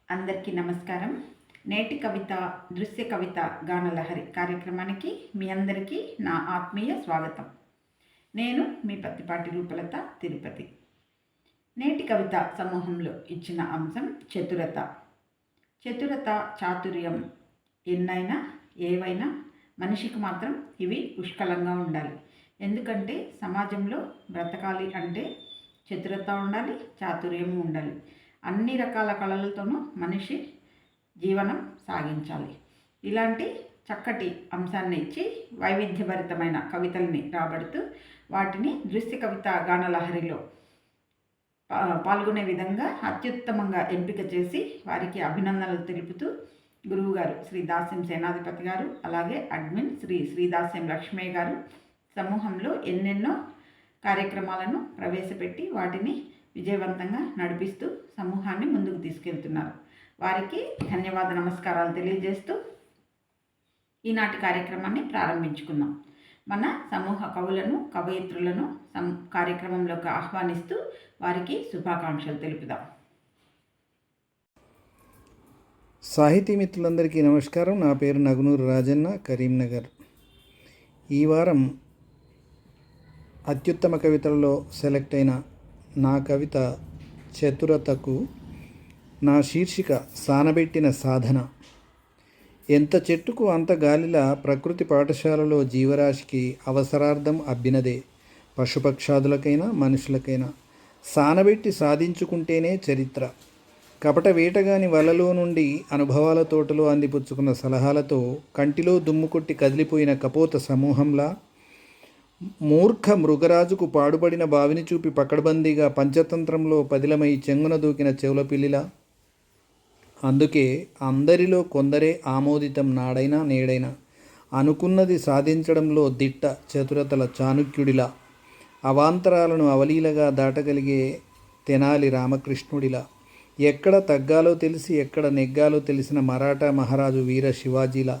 అందరికీ నమస్కారం. నేటి కవిత దృశ్య కవిత గానలహరి కార్యక్రమానికి మీ అందరికీ నా ఆత్మీయ స్వాగతం. నేను మీ పత్తిపాటి రూపలత, తిరుపతి. నేటి కవిత సమూహంలో ఇచ్చిన అంశం చతురత. చతురత, చాతుర్యం ఎన్నైనా ఏవైనా మనిషికి మాత్రం ఇవి పుష్కలంగా ఉండాలి. ఎందుకంటే సమాజంలో బ్రతకాలి అంటే చతురత ఉండాలి, చాతుర్యము ఉండాలి. అన్ని రకాల కళలతోనూ మనిషి జీవనం సాగించాలి. ఇలాంటి చక్కటి అంశాన్ని ఇచ్చి వైవిధ్యభరితమైన కవితల్ని రాబడుతూ వాటిని దృశ్య కవిత గానలహరిలో పాల్గొనే విధంగా అత్యుత్తమంగా ఎంపిక చేసి వారికి అభినందనలు తెలుపుతూ గురువుగారు శ్రీ దాస్యం సేనాధిపతి గారు, అలాగే అడ్మిన్ శ్రీదాస్యం లక్ష్మయ్య గారు సమూహంలో ఎన్నెన్నో కార్యక్రమాలను ప్రవేశపెట్టి వాటిని విజయవంతంగా నడిపిస్తూ సమూహాన్ని ముందుకు తీసుకెళ్తున్నారు. వారికి ధన్యవాద నమస్కారాలు తెలియజేస్తూ ఈనాటి కార్యక్రమాన్ని ప్రారంభించుకుందాం. మన సమూహ కవులను, కవయిత్రులను కార్యక్రమంలోకి ఆహ్వానిస్తూ వారికి శుభాకాంక్షలు తెలుపుదాం. సాహితీ మిత్రులందరికీ నమస్కారం. నా పేరు నగునూరు రాజన్న, కరీంనగర్. ఈ వారం అత్యుత్తమ కవితలలో సెలెక్ట్ అయిన నా కవిత చతురతకు నా శీర్షిక సానబెట్టిన సాధన. ఎంత చెట్టుకు అంత గాలిలా ప్రకృతి పాఠశాలలో జీవరాశికి అవసరార్థం అబ్బినదే. పశుపక్షాదులకైనా మనుషులకైనా సానబెట్టి సాధించుకుంటేనే చరిత్ర. కపట వేటగాని వలలో నుండి అనుభవాల తోటలో అందిపుచ్చుకున్న సలహాలతో కంటిలో దుమ్ము కొట్టి కదిలిపోయిన కపోత సమూహంలా, మూర్ఖ మృగరాజుకు పాడుపడిన బావిని చూపి పకడ్బందీగా పంచతంత్రంలో పదిలమై చెంగున దూకిన చెవుల పిల్లిలా, అందుకే అందరిలో కొందరే ఆమోదితం నాడైనా నేడైనా, అనుకున్నది సాధించడంలో దిట్ట చతురతల చాణుక్యుడిలా, అవాంతరాలను అవలీలగా దాటగలిగే తెనాలి రామకృష్ణుడిలా, ఎక్కడ తగ్గాలో తెలిసి ఎక్కడ నెగ్గాలో తెలిసిన మరాఠా మహారాజు వీర శివాజీలా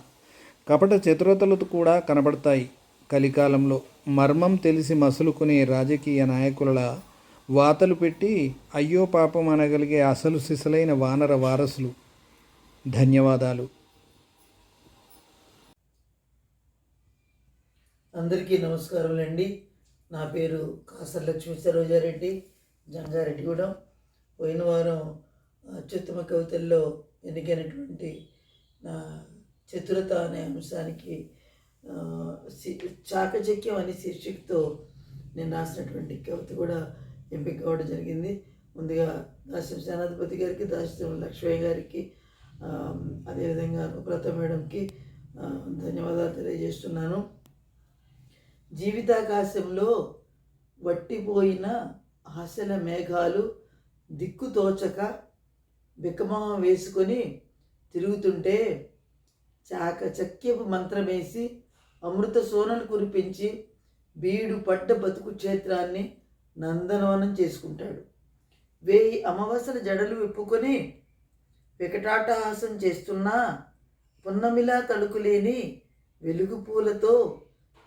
కపట చతురతలు కూడా కనబడతాయి కలికాలంలో. మర్మం తెలిసి మసులుకునే రాజకీయ నాయకుల వాతలు పెట్టి అయ్యో పాపం అనగలిగే అసలు సిసలైన వానర వారసులు. ధన్యవాదాలు. అందరికీ నమస్కారములండి. నా పేరు కాసర్ లక్ష్మీ సరోజారెడ్డి, జంగారెడ్డిగూడెం. పోయిన వారం అత్యుత్తమ కవితల్లో ఎన్నికైనటువంటి నా చతురత అనే అంశానికి చాకచక్యం అనే శీర్షికతో నేను రాసినటువంటి కవిత కూడా ఎంపిక కావడం జరిగింది. ముందుగా దాస్యం సేనాధిపతి గారికి, దాస్యం లక్ష్మయ్య గారికి, అదేవిధంగా రూపలత మేడంకి ధన్యవాదాలు తెలియజేస్తున్నాను. జీవితాకాశంలో వట్టిపోయిన ఆశల మేఘాలు దిక్కుతోచక బికమం వేసుకొని తిరుగుతుంటే చాకచక్యపు మంత్రమేసి అమృత సోనలు కురిపించి బీడు పడ్డ బతుకు క్షేత్రాన్ని నందనవనం చేసుకుంటాడు. 1000 అమావాస్యల జడలు విప్పుకొని వికటాటహాసం చేస్తున్నా పున్నమిలా తలుకులేని వెలుగు పూలతో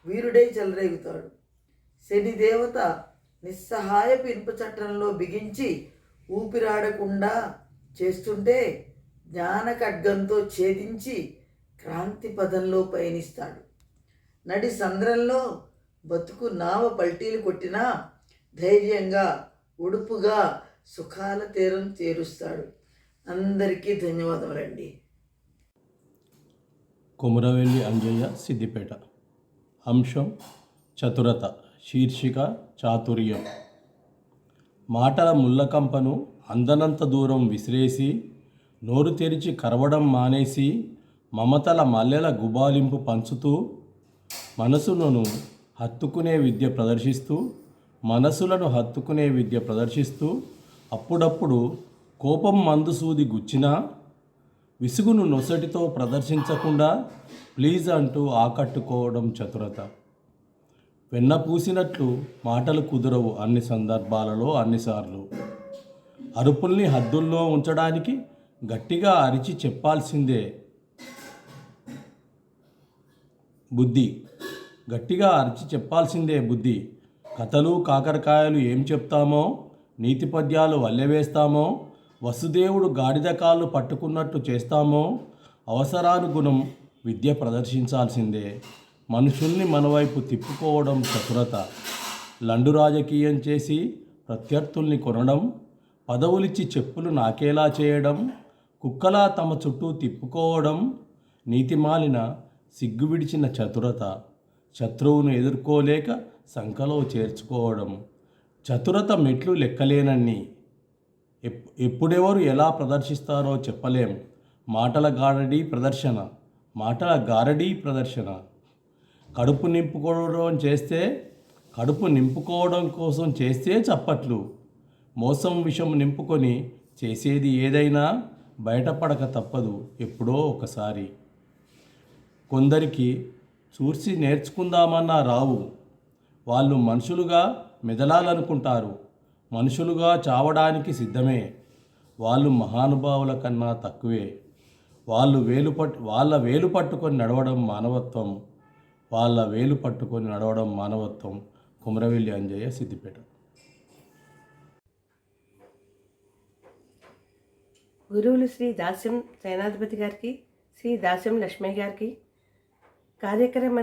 వీరుడై చెలరేగుతాడు. శనిదేవత నిస్సహాయపు ఇనుప చట్రంలో బిగించి ఊపిరాడకుండా చేస్తుంటే జ్ఞాన ఖడ్గంతో ఛేదించి క్రాంతి పదంలో పయనిస్తాడు. నడి సంద్రంలో బతుకు నావ పల్టీలు కొట్టినా ధైర్యంగా ఉడుపుగా సుఖాల తీరం చేరుస్తాడు. అందరికీ ధన్యవాదములండి. కొమురవెల్లి అంజయ్య, సిద్దిపేట. అంశం చతురత. శీర్షిక చాతుర్యం. మాటల ముళ్ళకంపను అందనంత దూరం విసిరేసి, నోరు తెరిచి కరవడం మానేసి, మమతల మల్లెల గుబాలింపు పంచుతూ, మనసులను హత్తుకునే విద్య ప్రదర్శిస్తూ అప్పుడప్పుడు కోపం మందుసూది గుచ్చినా విసుగును నొసటితో ప్రదర్శించకుండా ప్లీజ్ అంటూ ఆకట్టుకోవడం చతురత. వెన్న పూసినట్లు మాటలు కుదరవు అన్ని సందర్భాలలో, అన్నిసార్లు. అరుపుల్ని హద్దుల్లో ఉంచడానికి గట్టిగా అరిచి చెప్పాల్సిందే బుద్ధి. కథలు కాకరకాయలు ఏం చెప్తామో, నీతి పద్యాలు వల్లెవేస్తామో, వసుదేవుడు గాడిద కాళ్ళు పట్టుకున్నట్టు చేస్తామో అవసరానుగుణం విద్య ప్రదర్శించాల్సిందే. మనుషుల్ని మనవైపు తిప్పుకోవడం చతురత. లండు రాజకీయం చేసి ప్రత్యర్థుల్ని కొనడం, పదవులిచ్చి చెప్పులు నాకేలా చేయడం, కుక్కలా తమ చుట్టూ తిప్పుకోవడం నీతిమాలిన సిగ్గు విడిచిన చతురత. శత్రువును ఎదుర్కోలేక సంకలో చేర్చుకోవడం. చతురత మెట్లు లెక్కలేనన్ని. ఎప్పుడెవరు ఎలా ప్రదర్శిస్తారో చెప్పలేం. మాటల గారడీ ప్రదర్శన. కడుపు నింపుకోవడం కోసం చేస్తే చప్పట్లు. మోసం విషం నింపుకొని చేసేది ఏదైనా బయటపడక తప్పదు ఎప్పుడో ఒకసారి. కొందరికి చూసి నేర్చుకుందామన్నా రావు. వాళ్ళు మనుషులుగా మెదలాలనుకుంటారు. మనుషులుగా చావడానికి సిద్ధమే. వాళ్ళు మహానుభావుల కన్నా తక్కువే. వాళ్ళ వేలు పట్టుకొని నడవడం మానవత్వం. కుమరవెల్లి అంజయ్య, సిద్దిపేట. గురువులు శ్రీ దాస్యం సేనాధిపతి గారికి, శ్రీ దాస్యం లక్ష్మయ్య గారికి, కార్యక్రమ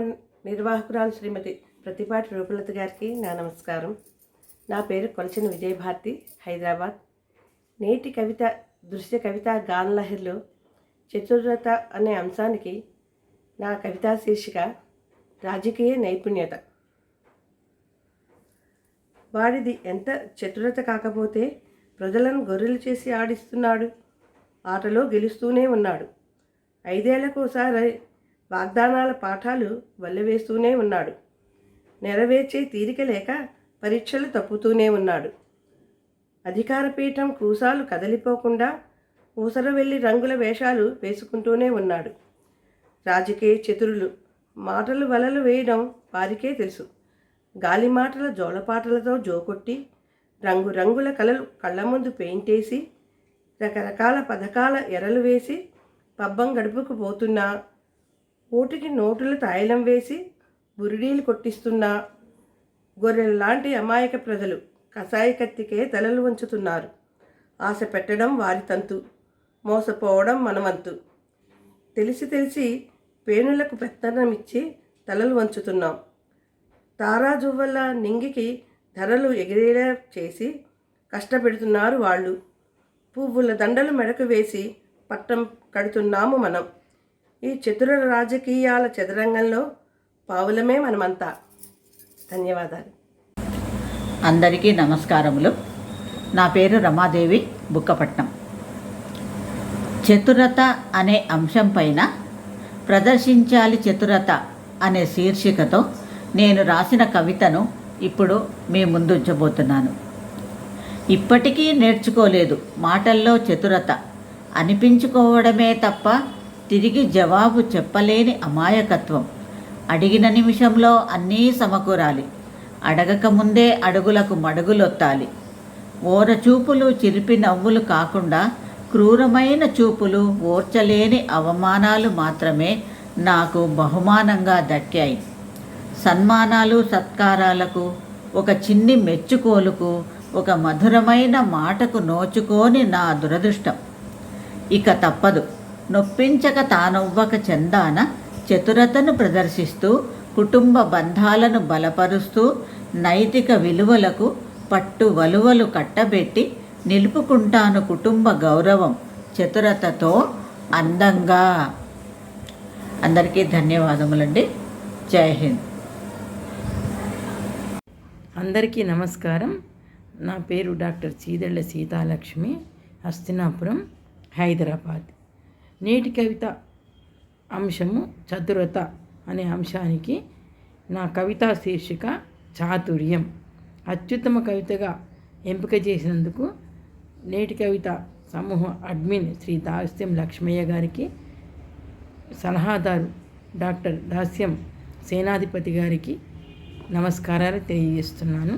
నిర్వాహకురాలు శ్రీమతి ప్రతిపాటి రూపలత గారికి నా నమస్కారం. నా పేరు కొలచిన విజయభారతి, హైదరాబాద్. నేటి కవిత దృశ్య కవిత గానలహరిలో చతురత అనే అంశానికి నా కవితా శీర్షిక రాజకీయ నైపుణ్యత. వాడిది ఎంత చతురత కాకపోతే ప్రజలను గొర్రెలు చేసి ఆడిస్తున్నాడు. ఆటలో గెలుస్తూనే ఉన్నాడు. 5 ఏళ్లకోసారి వాగ్దానాల పాఠాలు వల్లవేస్తూనే ఉన్నాడు. నెరవేర్చే తీరిక లేక పరీక్షలు తప్పుతూనే ఉన్నాడు. అధికారపీఠం కూసాలు కదలిపోకుండా ఊసర వెళ్ళి రంగుల వేషాలు వేసుకుంటూనే ఉన్నాడు. రాజకీయ చతురులు మాటలు వలలు వేయడం వారికే తెలుసు. గాలి మాటల జోలపాటలతో జోకొట్టి రంగురంగుల కళలు కళ్ళ ముందు పెయింటేసి రకరకాల పథకాల ఎరలు వేసి పబ్బం గడుపుకు పోతున్నా, ఓటికి నోటుల తాయిలం వేసి బురిడీలు కొట్టిస్తున్నా గొర్రెల్లాంటి అమాయక ప్రజలు కసాయి కత్తికే తలలు వంచుతున్నారు. ఆశ పెట్టడం వారి తంతు, మోసపోవడం మనవంతు. తెలిసి పేనులకు పెత్తనమిచ్చి తలలు వంచుతున్నాం. తారాజువ్వల నింగికి ధరలు ఎగిరేలా చేసి కష్టపెడుతున్నారు వాళ్ళు. పువ్వుల దండలు మెడకు వేసి పట్టం కడుతున్నాము మనం. ఈ చతుర రాజకీయాల చదరంగంలో పావులమే మనమంతా. ధన్యవాదాలు. అందరికీ నమస్కారములు. నా పేరు రమాదేవి, బుక్కపట్నం. చతురత అనే అంశం పైన ప్రదర్శించాలి చతురత అనే శీర్షికతో నేను రాసిన కవితను ఇప్పుడు మీ ముందుంచబోతున్నాను. ఇప్పటికీ నేర్చుకోలేదు మాటల్లో చతురత, అనిపించుకోవడమే తప్ప తిరిగి జవాబు చెప్పలేని అమాయకత్వం. అడిగిన నిమిషంలో అన్నీ సమకూరాలి. అడగకముందే అడుగులకు మడుగులొత్తాలి. ఓరచూపులు చిరిపి నవ్వులు కాకుండా క్రూరమైన చూపులు, ఓర్చలేని అవమానాలు మాత్రమే నాకు బహుమానంగా దక్కాయి. సన్మానాలు సత్కారాలకు, ఒక చిన్ని మెచ్చుకోలుకు, ఒక మధురమైన మాటకు నోచుకోని నా దురదృష్టం. ఇక తప్పదు. నొప్పించక తానొవ్వక చందాన చతురతను ప్రదర్శిస్తూ, కుటుంబ బంధాలను బలపరుస్తూ, నైతిక విలువలకు పట్టు వలువలు కట్టబెట్టి నిలుపుకుంటాను కుటుంబ గౌరవం చతురతతో అందంగా. అందరికీ ధన్యవాదములండి. జై హింద్. అందరికీ నమస్కారం. నా పేరు డాక్టర్ చీదళ్ళ సీతాలక్ష్మి, హస్తినాపురం, హైదరాబాద్. నేటి కవిత అంశము చతురత అనే అంశానికి నా కవితా శీర్షిక చాతుర్యం. అత్యుత్తమ కవితగా ఎంపిక చేసినందుకు నేటి కవిత సమూహ అడ్మిన్ శ్రీ దాస్యం లక్ష్మయ్య గారికి, సలహాదారు డాక్టర్ దాస్యం సేనాధిపతి గారికి నమస్కారాలు తెలియజేస్తున్నాను.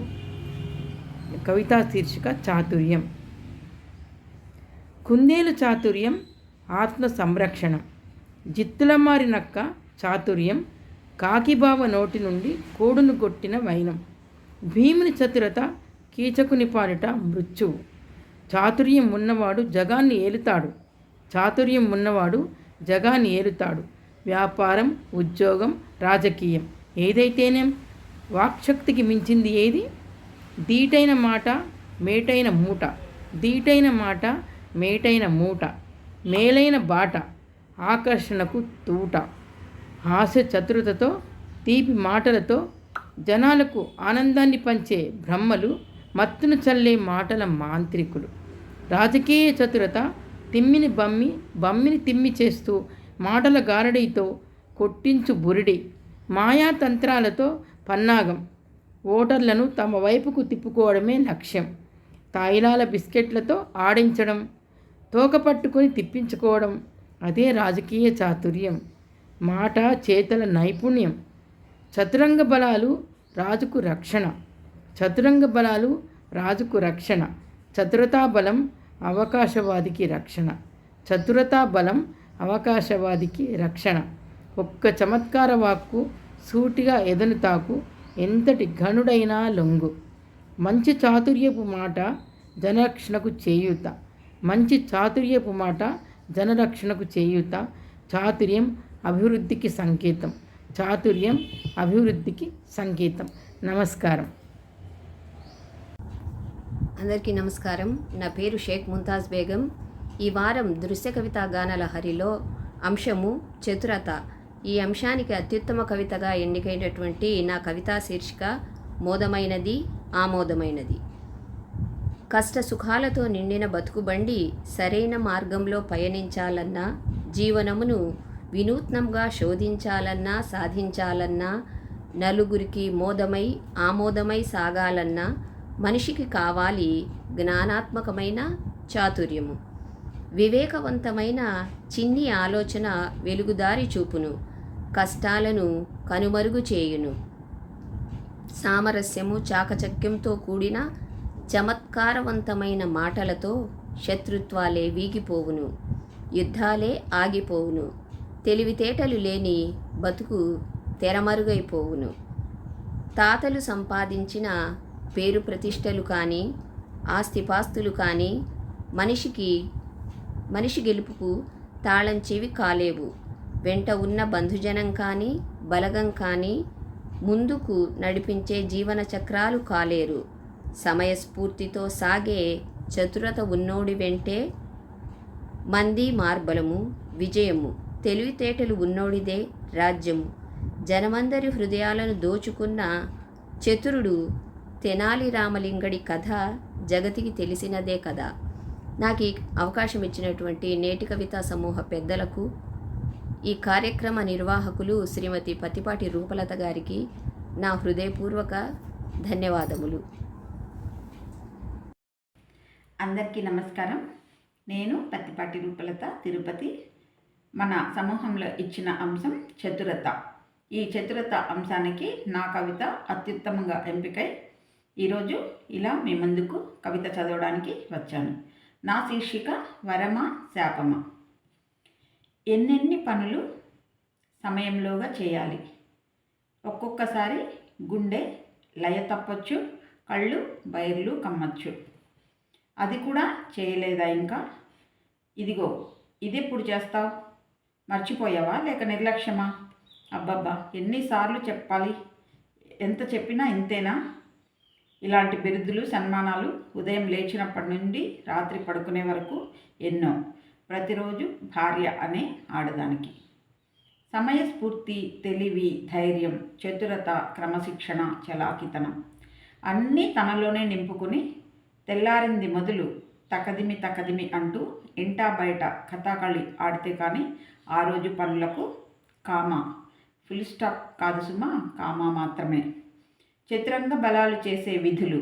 కవితా శీర్షిక చాతుర్యం. కుందేలు చాతుర్యం ఆత్మ సంరక్షణం. జిత్తులమారి నక్క చాతుర్యం కాకిబావ నోటి నుండి కోడును కొట్టిన వైనం. భీముని చతురత కీచకుని పాలిట మృత్యువు. చాతుర్యం ఉన్నవాడు జగాన్ని ఏలుతాడు. చాతుర్యం ఉన్నవాడు జగాన్ని ఏలుతాడు. వ్యాపారం, ఉద్యోగం, రాజకీయం ఏదైతేనేం వాక్శక్తికి మించింది ఏది? దీటైన మాట మేటైన మూట, దీటైన మాట మేటైన మూట, మేలైన బాట, ఆకర్షణకు తూట, హాస్య చతురతతో తీపి మాటలతో జనాలకు ఆనందాన్ని పంచే బ్రహ్మలు, మత్తును చల్లే మాటల మాంత్రికులు. రాజకీయ చతురత తిమ్మిని బమ్మి, బమ్మిని తిమ్మి చేస్తూ మాటల గారడీతో కొట్టించు బురిడి, మాయాతంత్రాలతో పన్నాగం, ఓటర్లను తమ వైపుకు తిప్పుకోవడమే లక్ష్యం. తాయిలాల బిస్కెట్లతో ఆడించడం, తోక పట్టుకొని తిప్పించుకోవడం అదే రాజకీయ చాతుర్యం. మాట చేతల నైపుణ్యం. చతురంగ బలాలు రాజుకు రక్షణ. చతురంగ బలాలు రాజుకు రక్షణ. చతురతా బలం అవకాశవాదికి రక్షణ. చతురతా బలం అవకాశవాదికి రక్షణ. ఒక్క చమత్కార వాక్కు సూటిగా ఎదను తాకు, ఎంతటి ఘనుడైనా లొంగు. మంచి చాతుర్యపు మాట జనరక్షణకు చేయూత. మంచి చాతుర్యపు మాట జనరక్షణకు చేయూత. చాతుర్యం అభివృద్ధికి సంకేతం. చాతుర్యం అభివృద్ధికి సంకేతం. నమస్కారం. అందరికీ నమస్కారం. నా పేరు షేక్ ముంతాజ్ బేగం. ఈ వారం దృశ్య కవితా గానాల హరిలో అంశము చతురత. ఈ అంశానికి అత్యుత్తమ కవితగా ఎన్నికైనటువంటి నా కవితా శీర్షిక మోదమైనది, ఆమోదమైనది. కష్ట సుఖాలతో నిండిన బతుకుబండి సరైన మార్గంలో పయనించాలన్నా, జీవనమును వినూత్నంగా శోధించాలన్నా, సాధించాలన్నా, నలుగురికి మోదమై ఆమోదమై సాగాలన్నా మనిషికి కావాలి జ్ఞానాత్మకమైన చాతుర్యము. వివేకవంతమైన చిన్ని ఆలోచన వెలుగుదారి చూపును, కష్టాలను కనుమరుగు చేయును. సామరస్యము చాకచక్యంతో కూడిన చమత్కారవంతమైన మాటలతో శత్రుత్వాలే వీగిపోవును, యుద్ధాలే ఆగిపోవును. తెలివితేటలు లేని బతుకు తెరమరుగైపోవును. తాతలు సంపాదించిన పేరు ప్రతిష్టలు కానీ, ఆస్తిపాస్తులు కానీ మనిషి గెలుపుకు తాళం చెవి కాలేవు. వెంట ఉన్న బంధుజనం కానీ, బలగం కానీ ముందుకు నడిపించే జీవన చక్రాలు కాలేరు. సమయస్ఫూర్తితో సాగే చతురత ఉన్నోడి వెంటే మంది మార్బలము, విజయము. తెలివితేటలు ఉన్నోడిదే రాజ్యము. జనమందరి హృదయాలను దోచుకున్న చతురుడు తెనాలి రామలింగడి కథ జగతికి తెలిసినదే కదా. నాకు ఈ అవకాశం ఇచ్చినటువంటి నేటి కవితా సమూహ పెద్దలకు, ఈ కార్యక్రమ నిర్వాహకులు శ్రీమతి పత్తిపాటి రూపలత గారికి నా హృదయపూర్వక ధన్యవాదములు. అందరికీ నమస్కారం. నేను పత్తిపాటి రూపలత, తిరుపతి. మన సమూహంలో ఇచ్చిన అంశం చతురత. ఈ చతురత అంశానికి నా కవిత అత్యుత్తమంగా ఎంపికై ఈరోజు ఇలా మీ ముందుకు కవిత చదవడానికి వచ్చాను. నా శీర్షిక వరమా శాపమా. ఎన్నెన్ని పనులు సమయంలోగా చేయాలి. ఒక్కొక్కసారి గుండె లయ తప్పొచ్చు, కళ్ళు బైర్లు కమ్మచ్చు. అది కూడా చేయలేదా ఇంకా? ఇదిగో ఇదెప్పుడు చేస్తావు? మర్చిపోయావా లేక నిర్లక్ష్యమా? అబ్బబ్బా, ఎన్నిసార్లు చెప్పాలి? ఎంత చెప్పినా ఇంతేనా? ఇలాంటి బిరుదులు, సన్మానాలు ఉదయం లేచినప్పటి నుండి రాత్రి పడుకునే వరకు ఎన్నో. ప్రతిరోజు భార్య అనే ఆడదానికి సమయస్ఫూర్తి, తెలివి, ధైర్యం, చతురత, క్రమశిక్షణ, చలాకితనం అన్నీ తనలోనే నింపుకుని తెల్లారింది మొదలు తకదిమి తకదిమి అంటూ ఇంటా బయట కథాకళి ఆడితే కానీ ఆ రోజు పనులకు కామా, ఫుల్ స్టాప్ కాదు సుమా, కామా మాత్రమే. చతురంగ బలాలు చేసే విధులు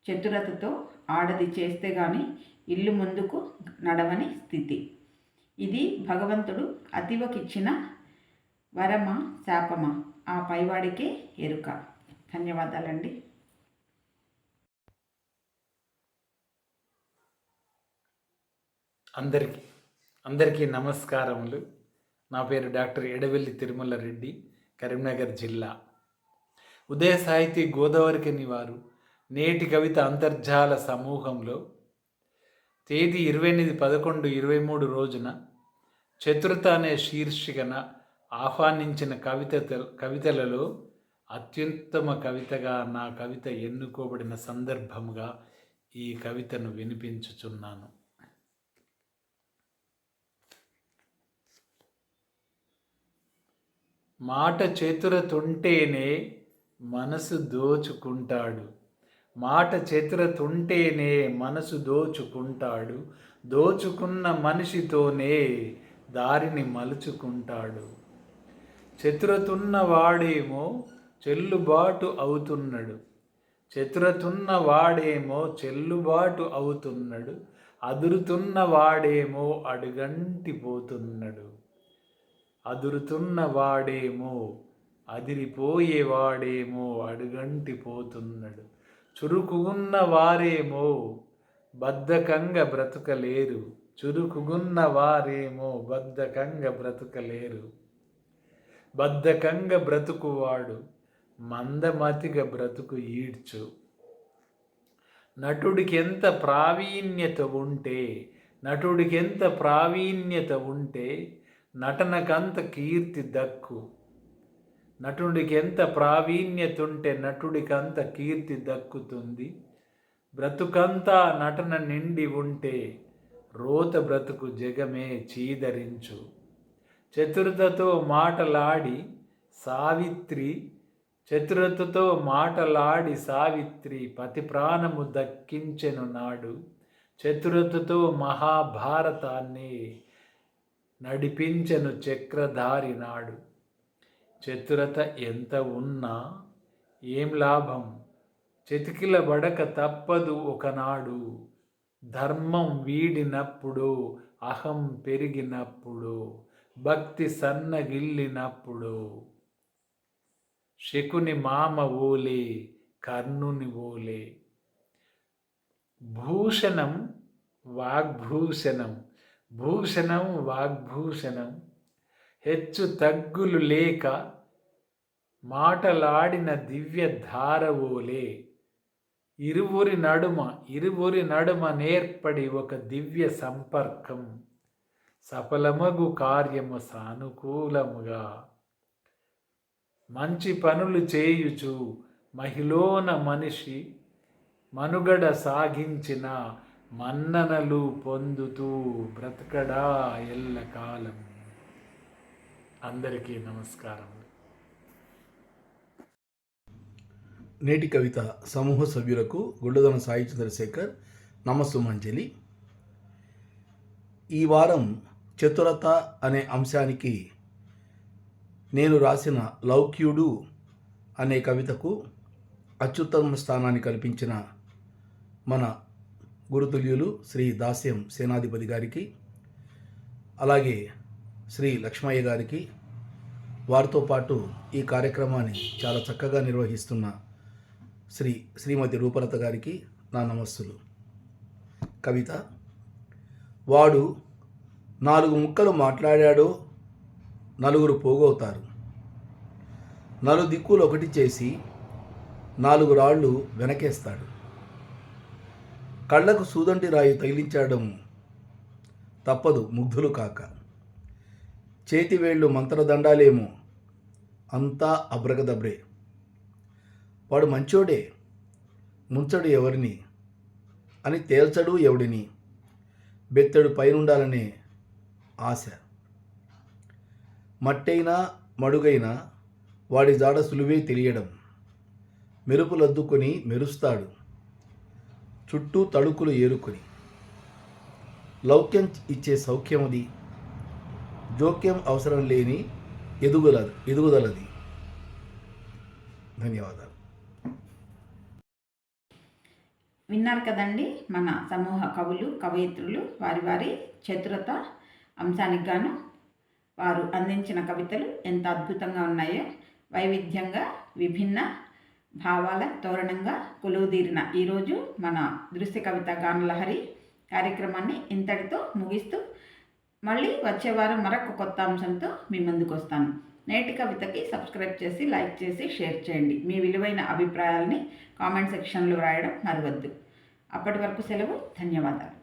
చతురతతో ఆడది చేస్తే గాని ఇల్లు ముందుకు నడవని స్థితి. ఇది భగవంతుడు అతివకిచ్చిన వరమా శాపమా ఆ పైవాడికే ఎరుక. ధన్యవాదాలండి. అందరికీ నమస్కారములు. నా పేరు డాక్టర్ ఎడవెల్లి తిరుమల రెడ్డి, కరీంనగర్ జిల్లా. ఉదయ సాహితీ గోదావరికని వారు నేటి కవిత అంతర్జాల సమూహంలో తేదీ 28/11/23 రోజున చతురత అనే శీర్షికన ఆహ్వానించిన కవితలలో అత్యుత్తమ కవితగా నా కవిత ఎన్నుకోబడిన సందర్భముగా ఈ కవితను వినిపించుచున్నాను. మాట చతురతుంటేనే మనసు దోచుకుంటాడు. మాట చతురతుంటేనే మనసు దోచుకుంటాడు. దోచుకున్న మనిషితోనే దారిని మలుచుకుంటాడు. చతురతున్న వాడేమో చెల్లుబాటు అవుతున్నాడు. చతురతున్న వాడేమో చెల్లుబాటు అవుతున్నాడు. అదురుతున్న వాడేమో అడుగంటిపోతున్నాడు. అదురుతున్న వాడేమో అదిరిపోయేవాడేమో అడుగంటిపోతున్నాడు. చురుకుగున్న వారేమో బద్ధకంగా బ్రతుకలేరు. చురుకుగున్న వారేమో బద్ధకంగా బ్రతుకలేరు. బద్ధకంగా బ్రతుకువాడు మందమతిగా బ్రతుకు ఈడ్చు. నటుడికి ఎంత ప్రావీణ్యత ఉంటే నటనకంత కీర్తి దక్కు. నటుడికి ఎంత ప్రావీణ్యత ఉంటే నటుడికంత కీర్తి దక్కుతుంది. బ్రతుకంతా నటన నిండి ఉంటే రోత బ్రతుకు జగమే చీదరించు. చతురతతో మాటలాడి సావిత్రి పతి ప్రాణము దక్కించెను నాడు. చతురతతో మహాభారతాన్ని నడిపించెను చక్రధారి నాడు. చతురత ఎంత ఉన్నా ఏం లాభం, చతికిల బడక తప్పదు ఒకనాడు. ధర్మం వీడినప్పుడు, అహం పెరిగినప్పుడు, భక్తి సన్నగిల్లినప్పుడు. శకుని మామ ఓలే, కర్ణుని ఓలే. భూషణం వాగ్భూషణం హెచ్చు తగ్గులు లేక మాటలాడిన దివ్య ధారవోలే. ఇరువురి నడుమ నేర్పడి ఒక దివ్య సంపర్కం. సఫలమగు కార్యము సానుకూలముగా. మంచి పనులు చేయుచు మహిళోన మనిషి మనుగడ సాగించిన మన్ననలు పొందుతూ బ్రతకడా ఎల్లకాలం. అందరికీ నమస్కారం. నేటి కవిత సమూహ సభ్యులకు గుండదన సాయి చంద్రశేఖర్ నమస్సుమంజలి. ఈ వారం చతురత అనే అంశానికి నేను రాసిన లౌక్యుడు అనే కవితకు అత్యుత్తమ స్థానాన్ని కల్పించిన మన గురుతుల్యులు శ్రీ దాస్యం సేనాధిపతి గారికి, అలాగే శ్రీ లక్ష్మయ్య గారికి, వారితో పాటు ఈ కార్యక్రమాన్ని చాలా చక్కగా నిర్వహిస్తున్న శ్రీమతి రూపలత గారికి నా నమస్సులు. కవిత: వాడు 4 ముక్కలు మాట్లాడాడో నలుగురు పోగవుతారు. నలుదిక్కులు ఒకటి చేసి 4 రాళ్ళు వెనకేస్తాడు. కళ్ళకు సూదంటి రాయి తగిలించడం తప్పదు ముగ్ధులు కాక. చేతివేళ్ళు మంత్రదండాలేమో అంతా అబ్రగదబ్రే. వాడు మంచోడే, ముంచడు ఎవరిని అని తేల్చడు ఎవడిని. బెత్తడు పైనుండాలనే ఆశ. మట్టైనా మడుగైనా వాడి జాడ సులువే తెలియడం. మెరుపులద్దుకొని మెరుస్తాడు చుట్టూ తడుకులు ఏరుకొని. లౌక్యం ఇచ్చే సౌఖ్యమది, జోక్యం అవసరం లేని ఎదుగుదలది. ధన్యవాదాలు. విన్నారు కదండి, మన సమూహ కవులు కవయిత్రులు వారి చతురత అంశానికి గాను వారు అందించిన కవితలు ఎంత అద్భుతంగా ఉన్నాయో. వైవిధ్యంగా విభిన్న భావాల తోరణంగా కొలువుదీరిన ఈరోజు మన దృశ్య కవిత గానలహరి కార్యక్రమాన్ని ఇంతటితో ముగిస్తూ మళ్ళీ వచ్చే వారం మరొక కొత్త అంశంతో మీ ముందుకు వస్తాను. నేటి కవితకి సబ్స్క్రైబ్ చేసి, లైక్ చేసి, షేర్ చేయండి. మీ విలువైన అభిప్రాయాలని కామెంట్ సెక్షన్లో రాయడం మరవద్దు. అప్పటి వరకు సెలవు. ధన్యవాదాలు.